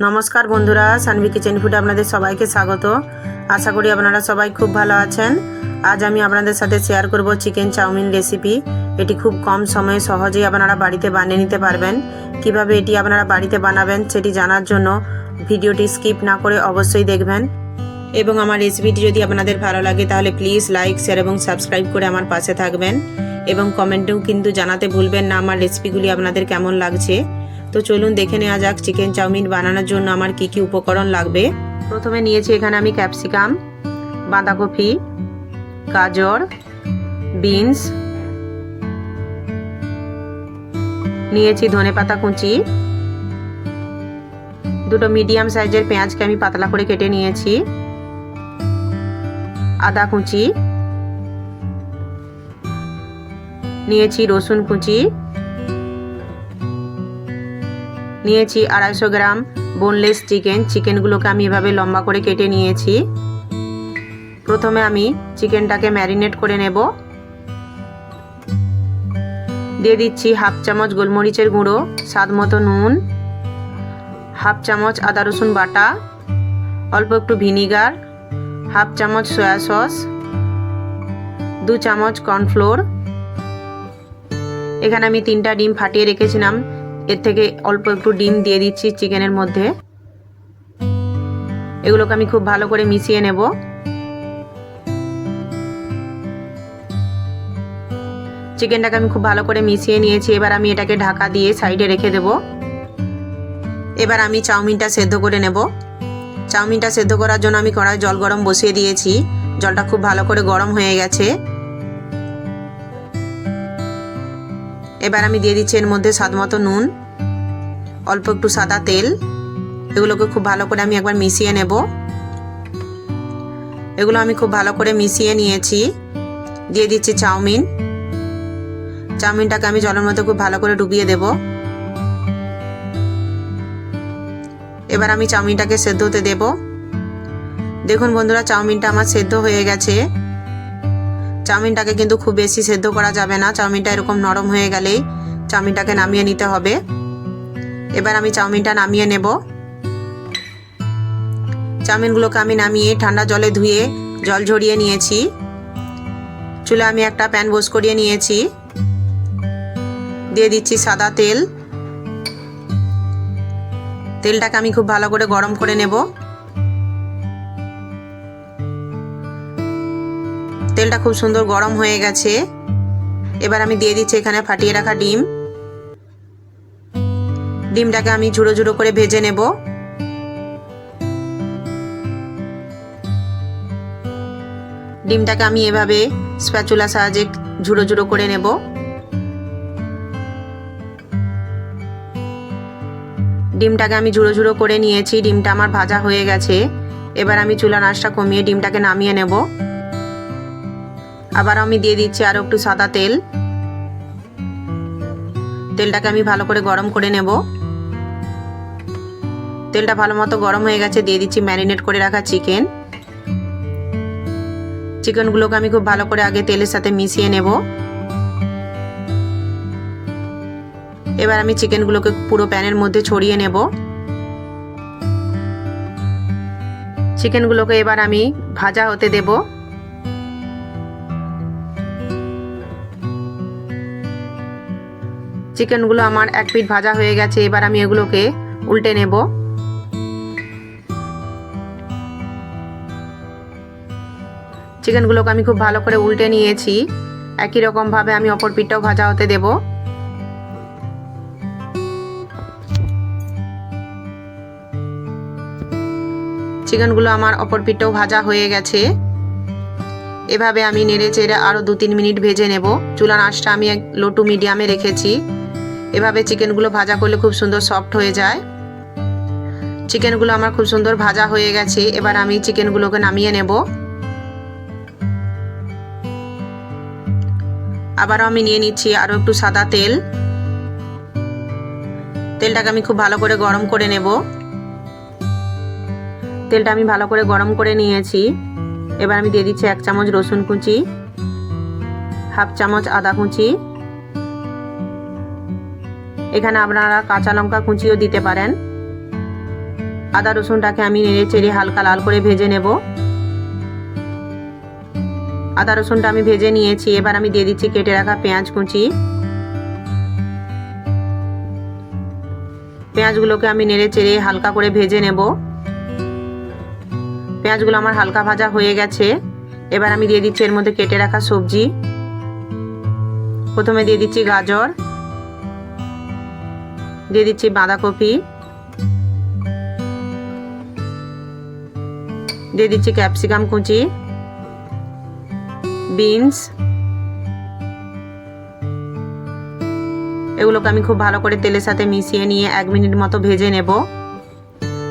নমস্কার বন্ধুরা, সানভি কিচেন ফুডে আপনাদের সবাইকে স্বাগত। আশা করি আপনারা সবাই খুব ভালো আছেন। আজ আমি আপনাদের সাথে শেয়ার করব চিকেন চাউমিন রেসিপি। এটি খুব কম সময়ে সহজেই আপনারা বাড়িতে বানিয়ে নিতে পারবেন। কিভাবে এটি আপনারা বাড়িতে বানাবেন সেটি জানার জন্য ভিডিওটি স্কিপ না করে অবশ্যই দেখবেন। এবং আমার রেসিপিটি যদি আপনাদের ভালো লাগে তাহলে প্লিজ লাইক, শেয়ার এবং সাবস্ক্রাইব করে আমার পাশে থাকবেন। এবং কমেন্টেও কিন্তু জানাতে ভুলবেন না আমার রেসিপিগুলি আপনাদের কেমন লাগছে। তো চলুন দেখে নেওয়া যাক চিকেন চাউমিন বানানোর জন্য আমার কি কি উপকরণ লাগবে। প্রথমে নিয়েছি এখানে আমি ক্যাপসিকাম, বাঁধাকপি, গাজর, বিনস, নিয়েছি ধনেপাতা কুচি, দুটো মিডিয়াম সাইজের পেঁয়াজকে আমি পাতলা করে কেটে নিয়েছি, আদা কুচি, নিয়েছি রসুন কুচি, নিয়েছি 250 গ্রাম বোনলেস চিকেনগুলোকে আমি এভাবে লম্বা করে কেটে নিয়েছি। প্রথমে আমি চিকেনটাকে ম্যারিনেট করে নেব। দিয়ে দিচ্ছি হাফ চামচ গোলমরিচের গুঁড়ো, স্বাদ মতো নুন, হাফ চামচ আদা রসুন বাটা, অল্প একটু ভিনিগার, হাফ চামচ সয়া সস, 2 চামচ কর্নফ্লোর। এখানে আমি 3টা ডিম ফাটিয়ে রেখেছিলাম, এর থেকে অল্প একটু ডিম দিয়ে দিচ্ছি চিকেনের মধ্যে। এগুলোকে আমি খুব ভালো করে মিশিয়ে নেব। চিকেনটাকে আমি খুব ভালো করে মিশিয়ে নিয়েছি। এবার আমি এটাকে ঢাকা দিয়ে সাইডে রেখে দেব। এবার আমি চাউমিনটা সেদ্ধ করে নেব। চাউমিনটা সেদ্ধ করার জন্য আমি কড়াই জল গরম বসিয়ে দিয়েছি। জলটা খুব ভালো করে গরম হয়ে গেছে। এবার আমি দিয়ে দিচ্ছি এর মধ্যে স্বাদ মতো নুন, অল্প একটু সাদা তেল। এগুলোকে খুব ভালো করে আমি একবার মিশিয়ে নেব। এগুলো আমি খুব ভালো করে মিশিয়ে নিয়েছি। দিয়ে দিচ্ছি চাউমিনটাকে আমি জলের মধ্যে খুব ভালো করে ডুবিয়ে দেব। এবার আমি চাউমিনটাকে সেদ্ধ হতে দেব। দেখুন বন্ধুরা, চাউমিনটা আমার সেদ্ধ হয়ে গেছে। চাউমিনটাকে কিন্তু খুব বেশি সেদ্ধ করা যাবে না। চাউমিনটা এরকম নরম হয়ে গেলেই চাউমিনটাকে নামিয়ে নিতে হবে। এবার আমি চাউমিনটা নামিয়ে নেব। চাউমিনগুলোকে আমি নামিয়ে ঠান্ডা জলে ধুয়ে জল ঝরিয়ে নিয়েছি। চুলে আমি একটা প্যান বস করিয়ে নিয়েছি। দিয়ে দিচ্ছি সাদা তেল। তেলটাকে আমি খুব ভালো করে গরম করে নেব। তেলটা খুব সুন্দর গরম হয়ে গেছে। এবার আমি দিয়ে দিচ্ছি এখানে ফাটিয়ে রাখা ডিম। ডিমটাকে আমি ঝুড়ো ঝুড়ো করে ভেজে নেব। ডিমটাকে আমি এভাবে স্প্যাচুলার সাহায্যে ঝুড়ো ঝুড়ো করে নেব। ডিমটাকে আমি ঝুড়ো ঝুড়ো করে নিয়েছি। ডিমটা আমার ভাজা হয়ে গেছে। এবার আমি চুলার আঁচটা কমিয়ে ডিমটাকে নামিয়ে নেব। আবার আমি দিয়ে দিচ্ছি আরও একটু সাদা তেল। তেলটাকে আমি ভালো করে গরম করে নেব। তেলটা ভালো মতো গরম হয়ে গেছে। দিয়ে দিচ্ছি ম্যারিনেট করে রাখা চিকেনগুলোকে আমি খুব ভালো করে আগে তেলের সাথে মিশিয়ে নেব। এবার আমি চিকেনগুলোকে পুরো প্যানের মধ্যে ছড়িয়ে নেব। চিকেনগুলোকে এবার আমি ভাজা হতে দেব। চিকেনগুলো আমার এক পিঠ ভাজা হয়ে গেছে। এবার আমি এগুলোকে উল্টে নেব। চিকেনগুলোকে আমি খুব ভালো করে উল্টে নিয়েছি। একই রকমভাবে আমি অপর পিঠটাও ভাজা হতে দেব। চিকেনগুলো আমার অপর পিঠটাও ভাজা হয়ে গেছে। এভাবে আমি নেড়ে চেড়ে আরও 2-3 মিনিট ভেজে নেব। চুলার আঁচটা আমি লো টু মিডিয়ামে রেখেছি। এভাবে চিকেনগুলো ভাজা করলে খুব সুন্দর সফট হয়ে যায়। চিকেনগুলো আমার খুব সুন্দর ভাজা হয়ে গেছে। এবার আমি চিকেনগুলোকে নামিয়ে নেব। আবারও আমি নিয়ে নিচ্ছি আরও একটু সাদা তেল। তেলটাকে আমি খুব ভালো করে গরম করে নেব। তেলটা আমি ভালো করে গরম করে নিয়েছি। এবার আমি দিয়ে দিচ্ছি 1 চামচ রসুন কুচি, হাফ চামচ আদা কুচি। এখানে আপনারা কাঁচা লঙ্কা কুচিও দিতে পারেন। আদা রসুনটাকে আমি নেড়ে চেড়ে হালকা লাল করে ভেজে নেব। আদা রসুনটা আমি ভেজে নিয়েছি। এবার আমি দিয়ে দিচ্ছি কেটে রাখা পেঁয়াজ কুচি। পেঁয়াজগুলোকে আমি নেড়ে চেড়ে হালকা করে ভেজে নেব। পেঁয়াজগুলো আমার হালকা ভাজা হয়ে গেছে। এবার আমি দিয়ে দিচ্ছি এর মধ্যে কেটে রাখা সবজি। প্রথমে দিয়ে দিচ্ছি গাজর, দিয়ে দিচ্ছি বাঁধাকপি, দিয়ে দিচ্ছি ক্যাপসিকাম কুচি, বিনস। এগুলোকে আমি খুব ভালো করে তেলের সাথে মিশিয়ে নিয়ে 1 মিনিট মতো ভেজে নেব।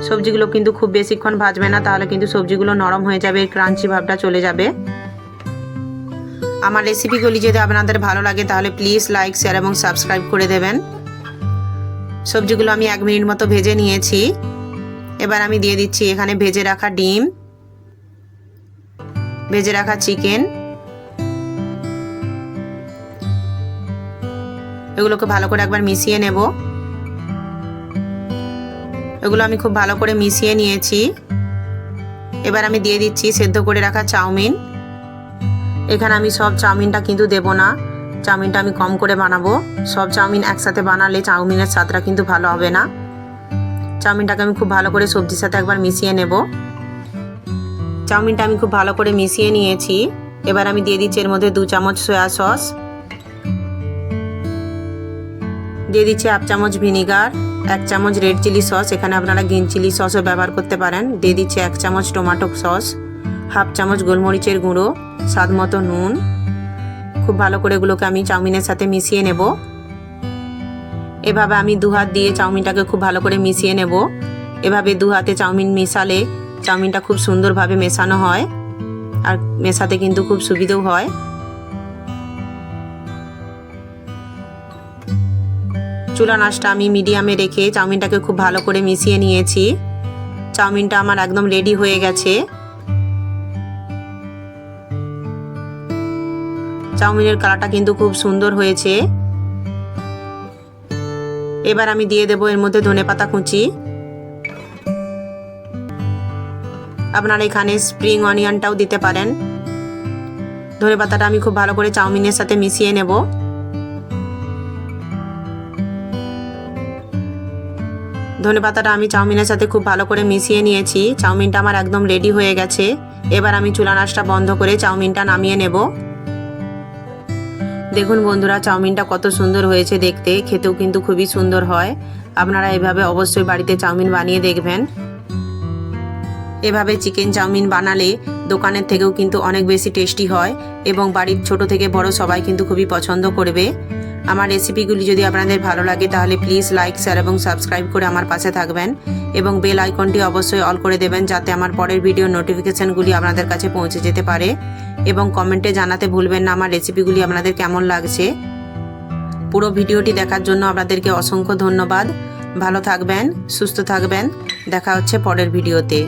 সবজিগুলো কিন্তু খুব বেশিক্ষণ ভাজবে না, তাহলে কিন্তু সবজিগুলো নরম হয়ে যাবে, ক্রাঞ্চি ভাবটা চলে যাবে। আমার রেসিপিগুলি যদি আপনাদের ভালো লাগে তাহলে প্লিজ লাইক, শেয়ার এবং সাবস্ক্রাইব করে দেবেন। সবজিগুলো আমি 1 মিনিট মতো ভেজে নিয়েছি। এবার আমি দিয়ে দিচ্ছি এখানে ভেজে রাখা ডিম, ভেজে রাখা চিকেন। এগুলোকে ভালো করে একবার মিশিয়ে নেব। এগুলো আমি খুব ভালো করে মিশিয়ে নিয়েছি। এবার আমি দিয়ে দিচ্ছি সেদ্ধ করে রাখা চাউমিন। এখানে আমি সব চাউমিনটা কিন্তু দেব না, চাউমিনটা আমি কম করে বানাবো। সব চাউমিন একসাথে বানালে চাউমিনের স্বাদটা কিন্তু ভালো হবে না। চাউমিনটাকে আমি খুব ভালো করে সবজির সাথে একবার মিশিয়ে নেব। চাউমিনটা আমি খুব ভালো করে মিশিয়ে নিয়েছি। এবার আমি দিয়ে দিচ্ছি এর মধ্যে 2 চামচ সয়া সস, দিয়ে দিচ্ছি 1 চামচ ভিনিগার, 1 চামচ রেড চিলি সস, এখানে আপনারা গ্রিন চিলি সসও ব্যবহার করতে পারেন। দিয়ে দিচ্ছি 1 চামচ টমেটো সস, 1/2 চামচ গোলমরিচের গুঁড়ো, স্বাদ মতো নুন। খুব ভালো করে এগুলোকে আমি চাউমিনের সাথে মিশিয়ে নেব। এভাবে আমি 2 হাত দিয়ে চাউমিনটাকে খুব ভালো করে মিশিয়ে নেব। এভাবে 2 হাতে চাউমিন মিশালে চাউমিনটা খুব সুন্দরভাবে মেশানো হয়, আর মেশাতে কিন্তু খুব সুবিধেও হয়। চুলা আঁচটা আমি মিডিয়ামে রেখে চাউমিনটাকে খুব ভালো করে মিশিয়ে নিয়েছি। চাউমিনটা আমার একদম রেডি হয়ে গেছে। চাউমিনের কালারটা কিন্তু খুব সুন্দর হয়েছে। এবার আমি দিয়ে দেব এর মধ্যে ধনেপাতা কুচি। আপনারা এখানে স্প্রিং অনিয়নটাও দিতে পারেন। ধনেপাতাটা আমি খুব ভালো করে চাউমিনের সাথে মিশিয়ে নেব। ধনেপাতাটা আমি চাউমিনের সাথে খুব ভালো করে মিশিয়ে নিয়েছি। চাউমিনটা আমার একদম রেডি হয়ে গেছে। এবার আমি চুলা আঁচটা বন্ধ করে চাউমিনটা নামিয়ে নেব। দেখুন বন্ধুরা, চাউমিনটা কত সুন্দর হয়েছে দেখতে, খেতেও কিন্তু খুবই সুন্দর হয়। আপনারা এভাবে অবশ্যই বাড়িতে চাউমিন বানিয়ে দেখবেন। এভাবে চিকেন চাউমিন বানালে দোকানের থেকেও কিন্তু অনেক বেশি টেস্টি হয় এবং বাড়ির ছোট থেকে বড় সবাই কিন্তু খুবই পছন্দ করবে। আমার রেসিপিগুলি যদি আপনাদের ভালো লাগে তাহলে প্লিজ লাইক, শেয়ার এবং সাবস্ক্রাইব করে আমার পাশে থাকবেন এবং বেল আইকনটি অবশ্যই অল করে দেবেন, যাতে আমার পরের ভিডিও নোটিফিকেশনগুলি আপনাদের কাছে পৌঁছে যেতে পারে। এবং কমেন্টে জানাতে ভুলবেন না আমার রেসিপিগুলি আপনাদের কেমন লাগছে। পুরো ভিডিওটি দেখার জন্য আপনাদেরকে অসংখ্য ধন্যবাদ। ভালো থাকবেন, সুস্থ থাকবেন। দেখা হচ্ছে পরের ভিডিওতে।